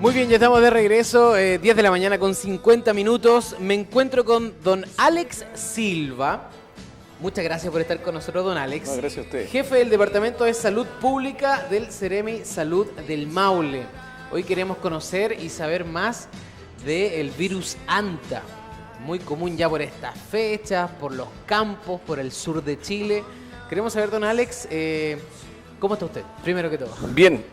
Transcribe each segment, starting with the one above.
Muy bien, ya estamos de regreso, 10 de la mañana con 50 minutos. Me encuentro con don Alex Silva. Muchas gracias por estar con nosotros, don Alex. No, gracias a usted. Jefe del Departamento de Salud Pública del Ceremi Salud del Maule. Hoy queremos conocer y saber más del virus Anta. Muy común ya por estas fechas, por los campos, por el sur de Chile. Queremos saber, don Alex, ¿cómo está usted? Primero que todo. Bien.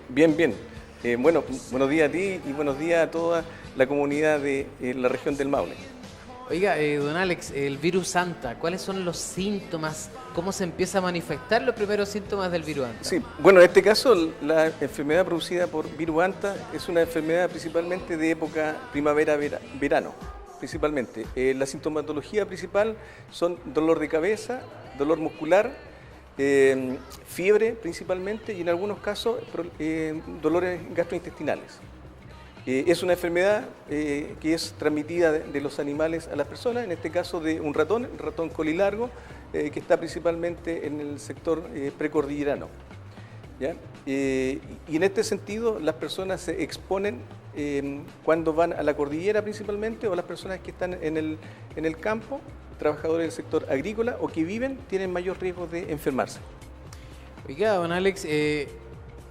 Bueno, buenos días a ti y buenos días a toda la comunidad de la región del Maule. Oiga, don Alex, el virus Anta, ¿cuáles son los síntomas? ¿Cómo se empieza a manifestar los primeros síntomas del virus Anta? Sí, bueno, en este caso la enfermedad producida por virus Anta es una enfermedad principalmente de época primavera-verano, principalmente. La sintomatología principal son dolor de cabeza, dolor muscular, fiebre principalmente y en algunos casos dolores gastrointestinales. Es una enfermedad que es transmitida de los animales a las personas, en este caso de un ratón, el ratón colilargo, que está principalmente en el sector precordillerano. ¿Ya? Y en este sentido las personas se exponen cuando van a la cordillera principalmente, o las personas que están en el campo, trabajadores del sector agrícola o que viven, tienen mayor riesgo de enfermarse. Oiga, don Alex,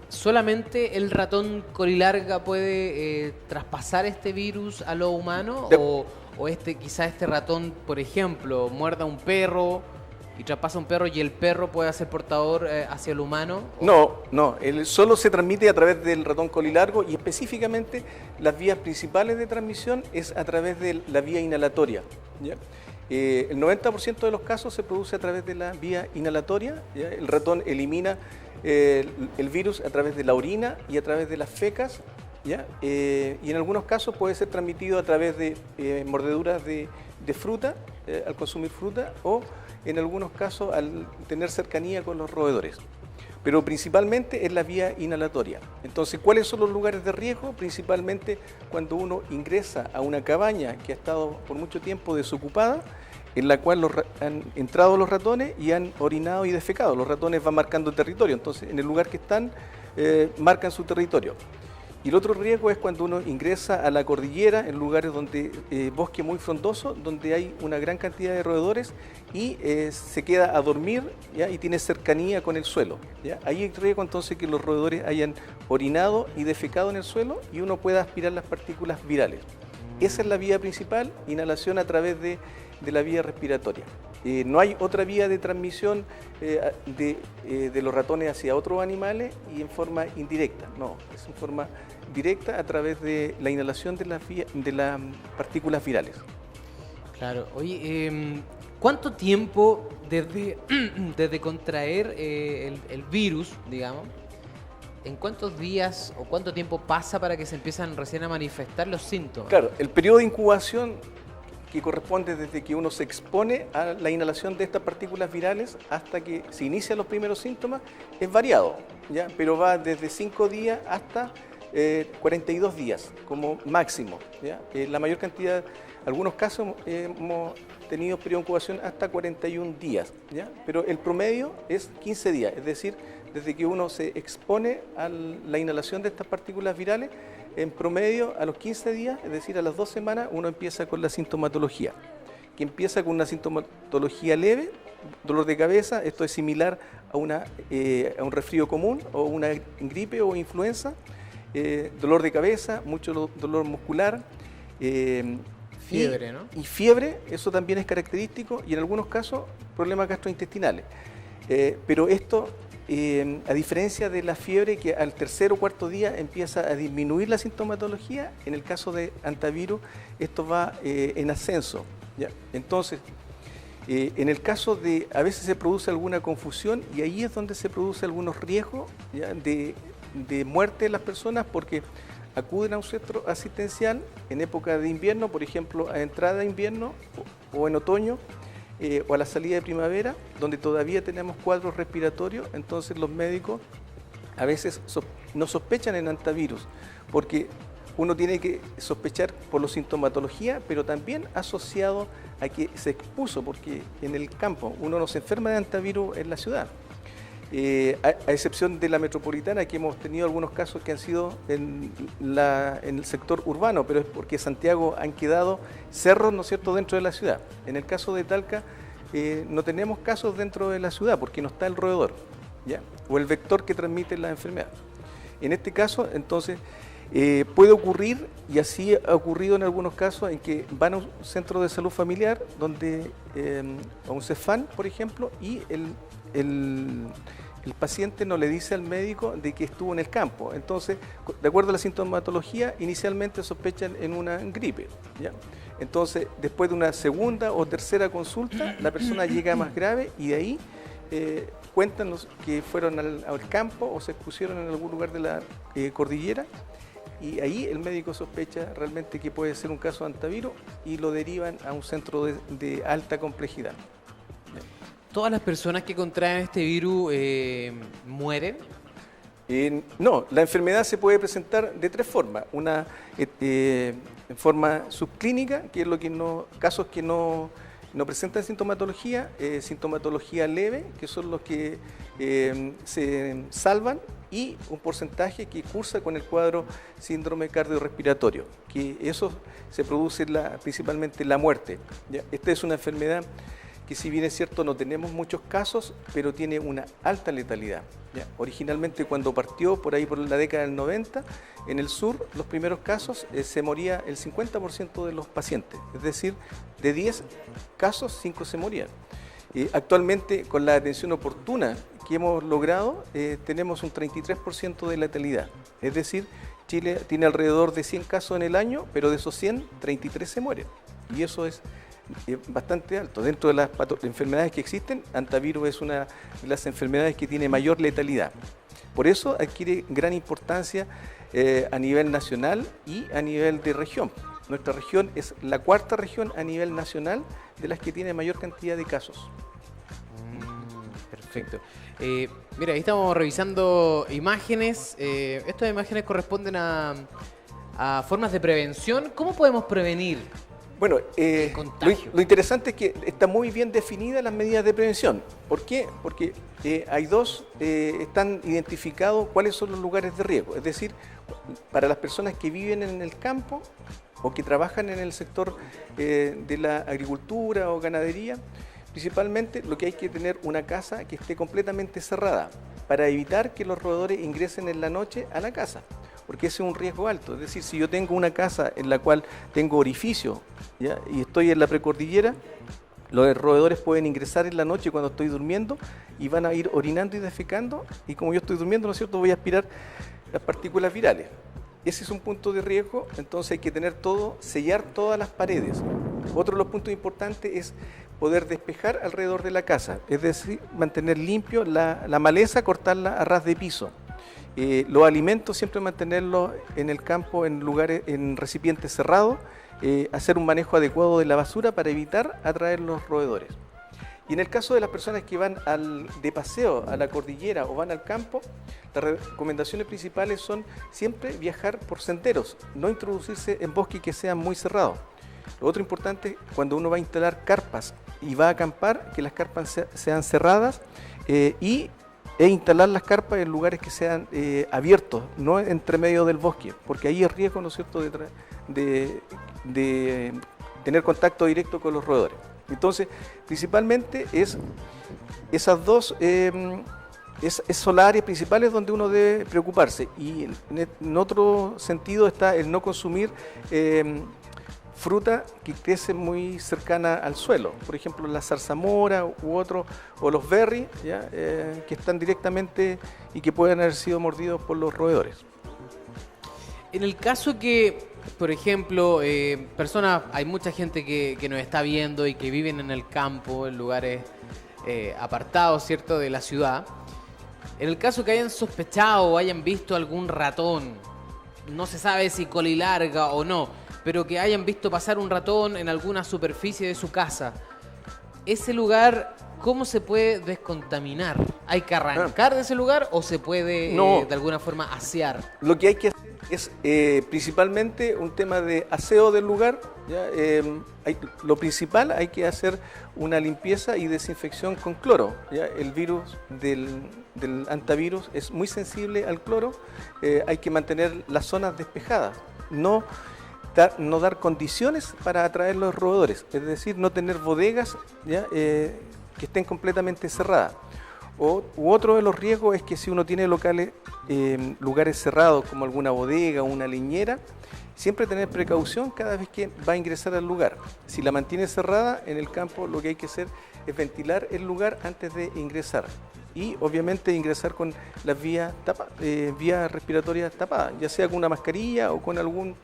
¿solamente el ratón colilarga puede traspasar este virus a lo humano? ¿O quizá este ratón, por ejemplo, muerda a un perro y traspasa a un perro y el perro puede ser portador hacia el humano? No, él solo se transmite a través del ratón colilargo y específicamente las vías principales de transmisión es a través de la vía inhalatoria, ¿ya? El 90% de los casos se produce a través de la vía inhalatoria, ¿ya? El ratón elimina el virus a través de la orina y a través de las fecas, ¿ya? Y en algunos casos puede ser transmitido a través de mordeduras de fruta, al consumir fruta, o en algunos casos al tener cercanía con los roedores. Pero principalmente es la vía inhalatoria. Entonces, ¿cuáles son los lugares de riesgo? Principalmente cuando uno ingresa a una cabaña que ha estado por mucho tiempo desocupada, en la cual han entrado los ratones y han orinado y defecado. Los ratones van marcando territorio, entonces en el lugar que están marcan su territorio. Y el otro riesgo es cuando uno ingresa a la cordillera, en lugares donde bosque muy frondoso, donde hay una gran cantidad de roedores y se queda a dormir, ¿ya? Y tiene cercanía con el suelo, ¿ya? Ahí hay riesgo entonces que los roedores hayan orinado y defecado en el suelo y uno pueda aspirar las partículas virales. Esa es la vía principal, inhalación a través de la vía respiratoria. No hay otra vía de transmisión de los ratones hacia otros animales y en forma indirecta, no, es en forma directa a través de la inhalación de las partículas virales. Claro, oye, ¿cuánto tiempo desde contraer el virus, digamos, en cuántos días o cuánto tiempo pasa para que se empiezan recién a manifestar los síntomas? Claro, el periodo de incubación que corresponde desde que uno se expone a la inhalación de estas partículas virales hasta que se inician los primeros síntomas es variado, ¿ya? Pero va desde 5 días hasta 42 días como máximo, ¿ya? La mayor cantidad, algunos casos hemos tenido periodo de incubación hasta 41 días, ¿ya? Pero el promedio es 15 días, es decir, desde que uno se expone a la inhalación de estas partículas virales, en promedio a los 15 días, es decir, a las 2 semanas, uno empieza con la sintomatología, que empieza con una sintomatología leve, dolor de cabeza, esto es similar a un resfrío común o una gripe o influenza, dolor de cabeza, mucho dolor muscular, fiebre, ¿no? Y fiebre, eso también es característico, y en algunos casos problemas gastrointestinales. Pero esto, a diferencia de la fiebre que al tercer o cuarto día empieza a disminuir la sintomatología, en el caso de antivirus esto va en ascenso, ¿ya? Entonces, en el caso de, a veces se produce alguna confusión y ahí es donde se produce algunos riesgos, ¿ya? de muerte de las personas porque acuden a un centro asistencial en época de invierno, por ejemplo, a entrada de invierno o en otoño, o a la salida de primavera, donde todavía tenemos cuadros respiratorios, entonces los médicos a veces no sospechan en antivirus, porque uno tiene que sospechar por la sintomatología, pero también asociado a que se expuso, porque en el campo uno no se enferma de antivirus en la ciudad. a excepción de la metropolitana, que hemos tenido algunos casos que han sido en el sector urbano, pero es porque Santiago han quedado cerros, ¿no es cierto?, dentro de la ciudad. En el caso de Talca, no tenemos casos dentro de la ciudad porque no está el roedor, ¿ya?, o el vector que transmite la enfermedad. En este caso, entonces, puede ocurrir, y así ha ocurrido en algunos casos, en que van a un centro de salud familiar, donde a un CEFAM, por ejemplo, y el paciente no le dice al médico de que estuvo en el campo. Entonces, de acuerdo a la sintomatología, inicialmente sospechan en una gripe, ¿ya? Entonces, después de una segunda o tercera consulta, la persona llega más grave y de ahí cuentan que fueron al campo o se expusieron en algún lugar de la cordillera, y ahí el médico sospecha realmente que puede ser un caso de hantavirus y lo derivan a un centro de alta complejidad. ¿Todas las personas que contraen este virus mueren? No, la enfermedad se puede presentar de tres formas. Una en forma subclínica, que es casos que no presentan sintomatología, sintomatología leve, que son los que se salvan, y un porcentaje que cursa con el cuadro síndrome cardiorrespiratorio, que eso se produce principalmente la muerte, ¿ya? Esta es una enfermedad que, si bien es cierto, no tenemos muchos casos, pero tiene una alta letalidad, ¿ya? Originalmente, cuando partió por ahí por la década del 90, en el sur, los primeros casos, se moría el 50% de los pacientes, es decir, de 10 casos, 5 se morían. Actualmente, con la atención oportuna que hemos logrado, tenemos un 33% de letalidad, es decir, Chile tiene alrededor de 100 casos en el año, pero de esos 100, 33 se mueren, y eso es bastante alto. Dentro de las enfermedades que existen, hantavirus es una de las enfermedades que tiene mayor letalidad. Por eso adquiere gran importancia a nivel nacional y a nivel de región. Nuestra región es la cuarta región a nivel nacional de las que tiene mayor cantidad de casos. Perfecto. Mira, ahí estamos revisando imágenes. Estas imágenes corresponden a formas de prevención. ¿Cómo podemos prevenir? Bueno, lo interesante es que están muy bien definidas las medidas de prevención. ¿Por qué? Porque están identificados cuáles son los lugares de riesgo. Es decir, para las personas que viven en el campo o que trabajan en el sector de la agricultura o ganadería, principalmente lo que hay que tener una casa que esté completamente cerrada para evitar que los roedores ingresen en la noche a la casa, porque ese es un riesgo alto. Es decir, si yo tengo una casa en la cual tengo orificio, ¿ya?, y estoy en la precordillera, los roedores pueden ingresar en la noche cuando estoy durmiendo y van a ir orinando y defecando, y como yo estoy durmiendo, ¿no es cierto?, voy a aspirar las partículas virales. Ese es un punto de riesgo, entonces hay que tener sellar todas las paredes. Otro de los puntos importantes es poder despejar alrededor de la casa, es decir, mantener limpio la maleza, cortarla a ras de piso. Los alimentos siempre mantenerlos en el campo, en recipientes cerrados, hacer un manejo adecuado de la basura para evitar atraer los roedores. Y en el caso de las personas que van de paseo a la cordillera o van al campo, las recomendaciones principales son siempre viajar por senderos, no introducirse en bosques que sean muy cerrados. Lo otro importante, cuando uno va a instalar carpas y va a acampar, que las carpas sean cerradas e instalar las carpas en lugares que sean abiertos, no entre medio del bosque, porque ahí hay riesgo, ¿no es cierto?, de tener contacto directo con los roedores. Entonces, principalmente son las áreas principales donde uno debe preocuparse. Y en otro sentido está el no consumir fruta que crece muy cercana al suelo, por ejemplo la zarzamora o los berries, ¿ya?, que están directamente y que pueden haber sido mordidos por los roedores. En el caso que, por ejemplo, hay mucha gente que nos está viendo y que viven en el campo, en lugares apartados, ¿cierto?, de la ciudad. En el caso que hayan sospechado o hayan visto algún ratón, no se sabe si colilarga o no, pero que hayan visto pasar un ratón en alguna superficie de su casa, ese lugar, ¿cómo se puede descontaminar? ¿Hay que arrancar de ese lugar o se puede de alguna forma asear? Lo que hay que hacer Es principalmente un tema de aseo del lugar. ¿Ya? Lo principal, hay que hacer una limpieza y desinfección con cloro. ¿Ya? El virus del antivirus es muy sensible al cloro. Hay que mantener las zonas despejadas, no dar condiciones para atraer los roedores, es decir, no tener bodegas, ¿ya? Que estén completamente cerradas. U otro de los riesgos es que si uno tiene lugares cerrados como alguna bodega o una leñera, siempre tener precaución cada vez que va a ingresar al lugar. Si la mantiene cerrada en el campo, lo que hay que hacer es ventilar el lugar antes de ingresar. Y obviamente ingresar con las vías respiratorias tapadas, ya sea con una mascarilla o con algún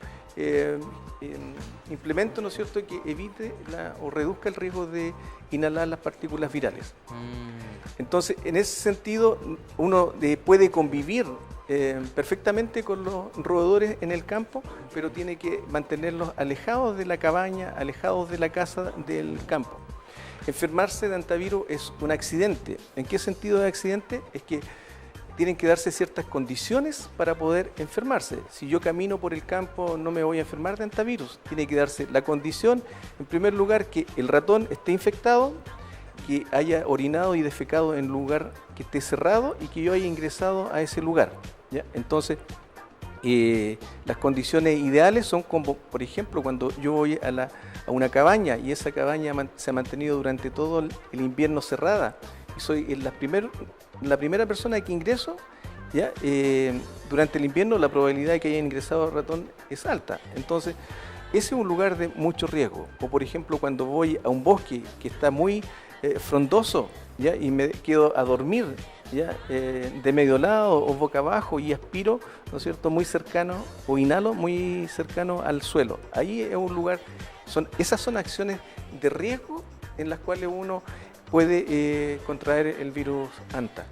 implemento, ¿no es cierto?, que evite o reduzca el riesgo de inhalar las partículas virales. Entonces, en ese sentido, uno puede convivir perfectamente con los roedores en el campo, pero tiene que mantenerlos alejados de la cabaña, alejados de la casa del campo. Enfermarse de antivirus es un accidente. ¿En qué sentido de accidente? Es que tienen que darse ciertas condiciones para poder enfermarse. Si yo camino por el campo, no me voy a enfermar de antivirus. Tiene que darse la condición, en primer lugar, que el ratón esté infectado, que haya orinado y defecado en un lugar que esté cerrado y que yo haya ingresado a ese lugar. ¿Ya? Entonces, las condiciones ideales son como, por ejemplo, cuando yo voy a una cabaña y esa cabaña se ha mantenido durante todo el invierno cerrada y soy la primera persona que ingreso, ¿ya? Durante el invierno la probabilidad de que haya ingresado ratón es alta. Entonces, ese es un lugar de mucho riesgo. O por ejemplo, cuando voy a un bosque que está muy frondoso, ¿ya? Y me quedo a dormir, ¿ya? De medio lado o boca abajo y aspiro, ¿no es cierto?, muy cercano, o inhalo muy cercano al suelo. Ahí es un lugar, esas son acciones de riesgo en las cuales uno puede contraer el virus ANTA.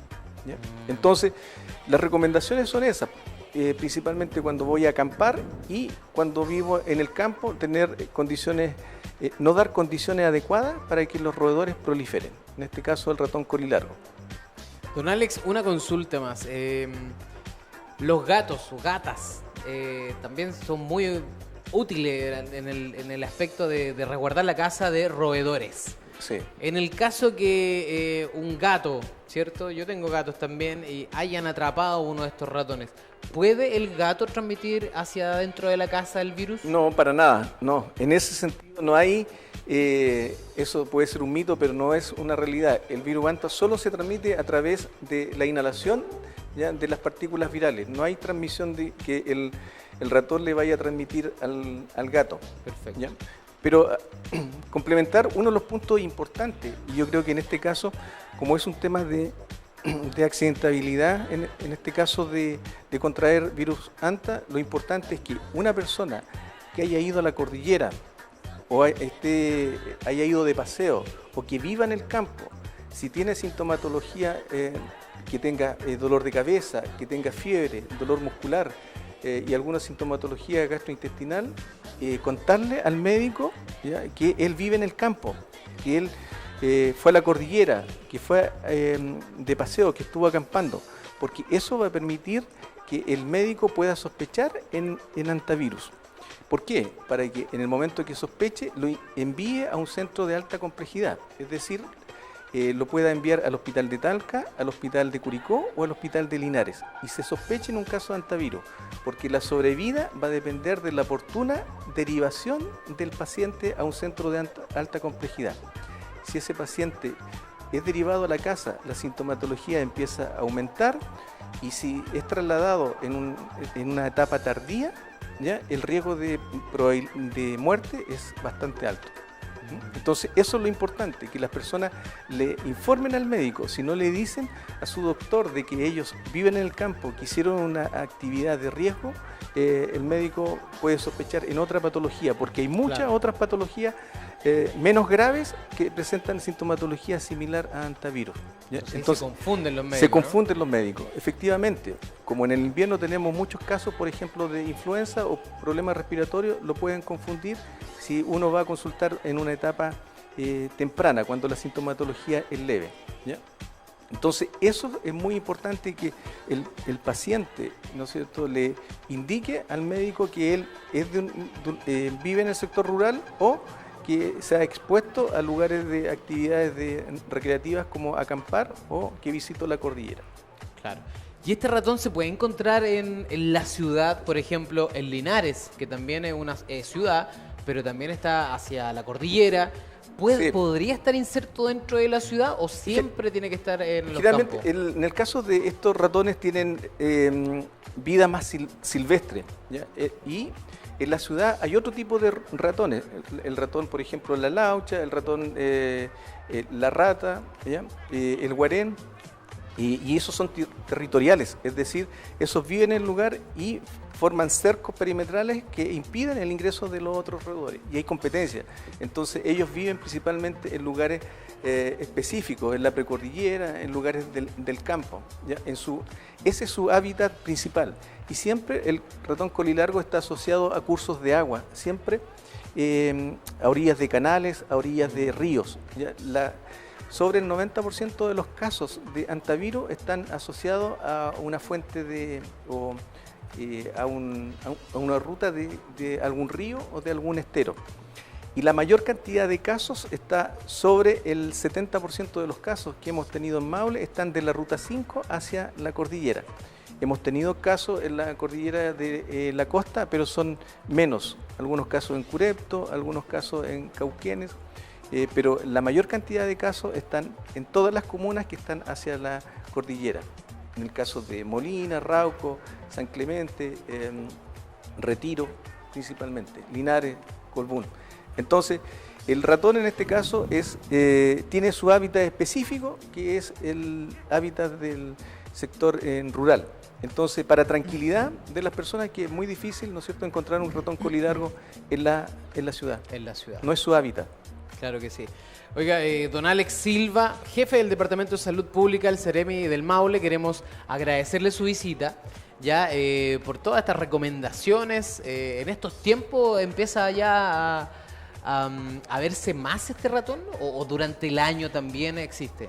¿Ya? Entonces, las recomendaciones son esas, principalmente cuando voy a acampar y cuando vivo en el campo, tener condiciones, no dar condiciones adecuadas para que los roedores proliferen, en este caso el ratón colilargo. Don Alex, una consulta más. Los gatos o gatas también son muy útiles en el aspecto de resguardar la casa de roedores. Sí. En el caso que un gato, ¿cierto? Yo tengo gatos también y hayan atrapado uno de estos ratones, ¿puede el gato transmitir hacia adentro de la casa el virus? No, para nada, no. En ese sentido no hay, eso puede ser un mito, pero no es una realidad. El virus ANTA solo se transmite a través de la inhalación, ¿ya?, de las partículas virales. No hay transmisión de que el ratón le vaya a transmitir al gato. Perfecto. ¿Ya? Pero complementar uno de los puntos importantes, y yo creo que en este caso, como es un tema de accidentabilidad, en este caso de contraer virus ANTA, lo importante es que una persona que haya ido a la cordillera o haya ido de paseo o que viva en el campo, si tiene sintomatología, que tenga dolor de cabeza, que tenga fiebre, dolor muscular, y alguna sintomatología gastrointestinal, contarle al médico, ¿ya?, que él vive en el campo, que él fue a la cordillera, que fue de paseo, que estuvo acampando, porque eso va a permitir que el médico pueda sospechar en antivirus. ¿Por qué? Para que en el momento que sospeche lo envíe a un centro de alta complejidad, es decir, lo pueda enviar al hospital de Talca, al hospital de Curicó o al hospital de Linares y se sospeche en un caso de antivirus, porque la sobrevida va a depender de la oportuna derivación del paciente a un centro de alta complejidad. Si ese paciente es derivado a la casa, la sintomatología empieza a aumentar y si es trasladado en una etapa tardía, ¿ya?, el riesgo de muerte es bastante alto. Entonces, eso es lo importante, que las personas le informen al médico. Si no le dicen a su doctor de que ellos viven en el campo, que hicieron una actividad de riesgo, el médico puede sospechar en otra patología, porque hay muchas otras patologías menos graves que presentan sintomatología similar a antivirus. Entonces se confunden los médicos. Se confunden los médicos, efectivamente. Como en el invierno tenemos muchos casos, por ejemplo, de influenza o problemas respiratorios, lo pueden confundir si uno va a consultar en una etapa temprana, cuando la sintomatología es leve, ¿ya? Entonces, eso es muy importante que el paciente, ¿no es cierto?, le indique al médico que él es vive en el sector rural o que se ha expuesto a lugares de actividades recreativas como acampar o que visitó la cordillera. Claro. ¿Y este ratón se puede encontrar en la ciudad, por ejemplo, en Linares, que también es una ciudad, pero también está hacia la cordillera? Sí. ¿Podría estar inserto dentro de la ciudad o siempre tiene que estar en los Generalmente, campos? en el caso de estos ratones tienen vida más silvestre, ¿ya? Y en la ciudad hay otro tipo de ratones. El ratón, por ejemplo, la laucha, el ratón, la rata, ¿ya? El guarén. Y esos son territoriales, es decir, esos viven en el lugar y forman cercos perimetrales que impiden el ingreso de los otros roedores. Y hay competencia. Entonces ellos viven principalmente en lugares específicos, en la precordillera, en lugares del campo, ¿ya? Ese es su hábitat principal. Y siempre el ratón colilargo está asociado a cursos de agua, siempre a orillas de canales, a orillas de ríos, ¿ya? Sobre el 90% de los casos de antivirus están asociados a una fuente a una ruta de algún río o de algún estero. Y la mayor cantidad de casos está sobre el 70% de los casos que hemos tenido en Maule están de la ruta 5 hacia la cordillera. Hemos tenido casos en la cordillera de la costa, pero son menos. Algunos casos en Curepto, algunos casos en Cauquenes. Pero la mayor cantidad de casos están en todas las comunas que están hacia la cordillera. En el caso de Molina, Rauco, San Clemente, Retiro principalmente, Linares, Colbún. Entonces, el ratón en este caso tiene su hábitat específico, que es el hábitat del sector rural. Entonces, para tranquilidad de las personas, que es muy difícil, ¿no es cierto?, encontrar un ratón colilargo en la ciudad. En la ciudad. No es su hábitat. Claro que sí. Oiga, don Alex Silva, jefe del Departamento de Salud Pública del Ceremi del Maule, queremos agradecerle su visita, ya por todas estas recomendaciones. En estos tiempos empieza ya a verse más este ratón, o durante el año también existe.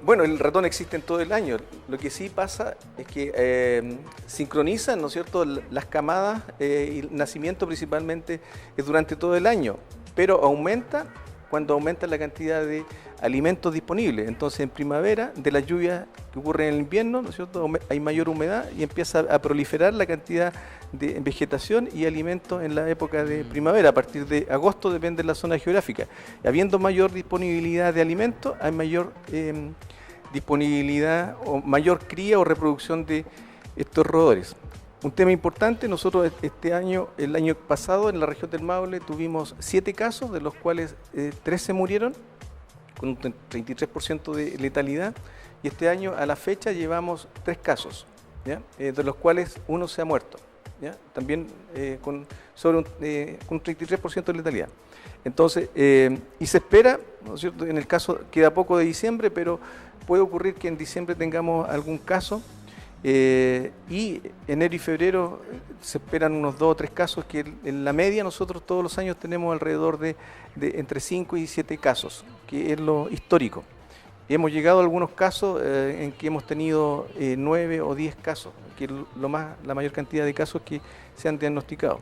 Bueno, el ratón existe en todo el año. Lo que sí pasa es que sincronizan, ¿no es cierto?, las camadas y el nacimiento principalmente es durante todo el año, pero aumenta cuando aumenta la cantidad de alimentos disponibles. Entonces, en primavera, de las lluvias que ocurren en el invierno, ¿no es cierto?, hay mayor humedad y empieza a proliferar la cantidad de vegetación y alimentos en la época de primavera. A partir de agosto depende de la zona geográfica. Habiendo mayor disponibilidad de alimentos, hay mayor disponibilidad o mayor cría o reproducción de estos roedores. Un tema importante, nosotros el año pasado en la región del Maule tuvimos 7 casos, de los cuales 13 murieron, con un 33% de letalidad, y este año a la fecha llevamos 3 casos, ¿ya? De los cuales uno se ha muerto, ¿ya? También con un 33% de letalidad. Entonces, y se espera, ¿no es cierto?, en el caso queda poco de diciembre, pero puede ocurrir que en diciembre tengamos algún caso. Y enero y febrero se esperan unos 2 o 3 casos, que en la media nosotros todos los años tenemos alrededor de entre 5 y 7 casos, que es lo histórico. Y hemos llegado a algunos casos en que hemos tenido 9 o 10 casos, que es la mayor cantidad de casos que se han diagnosticado.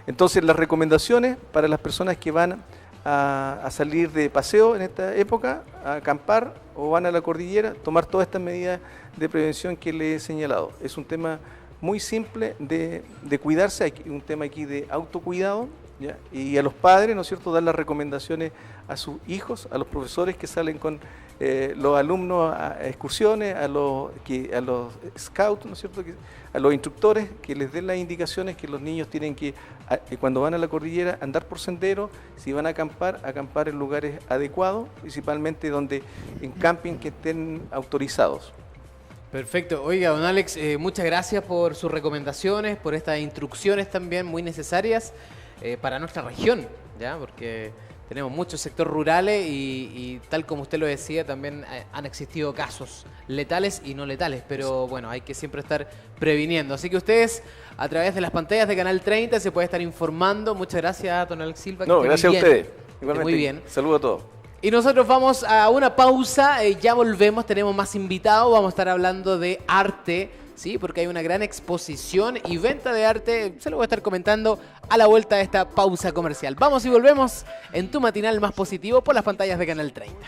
Entonces, las recomendaciones para las personas que van a salir de paseo en esta época, a acampar o van a la cordillera, tomar todas estas medidas de prevención que les he señalado. Es un tema muy simple de cuidarse, hay un tema aquí de autocuidado, ¿ya? Y a los padres, ¿no es cierto?, dar las recomendaciones a sus hijos, a los profesores que salen con los alumnos a excursiones, a los scouts, ¿no es cierto?, a los instructores, que les den las indicaciones que los niños tienen que, cuando van a la cordillera, andar por senderos, si van a acampar en lugares adecuados, principalmente en camping que estén autorizados. Perfecto. Oiga, don Alex, muchas gracias por sus recomendaciones, por estas instrucciones también muy necesarias para nuestra región, ¿ya? Porque tenemos muchos sectores rurales y tal como usted lo decía, también han existido casos letales y no letales, pero bueno, hay que siempre estar previniendo. Así que ustedes, a través de las pantallas de Canal 30, se puede estar informando. Muchas gracias, don Alex Silva. No, gracias a ustedes. Igualmente. Muy bien. Saludos a todos. Y nosotros vamos a una pausa, ya volvemos, tenemos más invitados, vamos a estar hablando de arte, ¿sí? Porque hay una gran exposición y venta de arte, se lo voy a estar comentando a la vuelta de esta pausa comercial. Vamos y volvemos en tu matinal más positivo por las pantallas de Canal 30.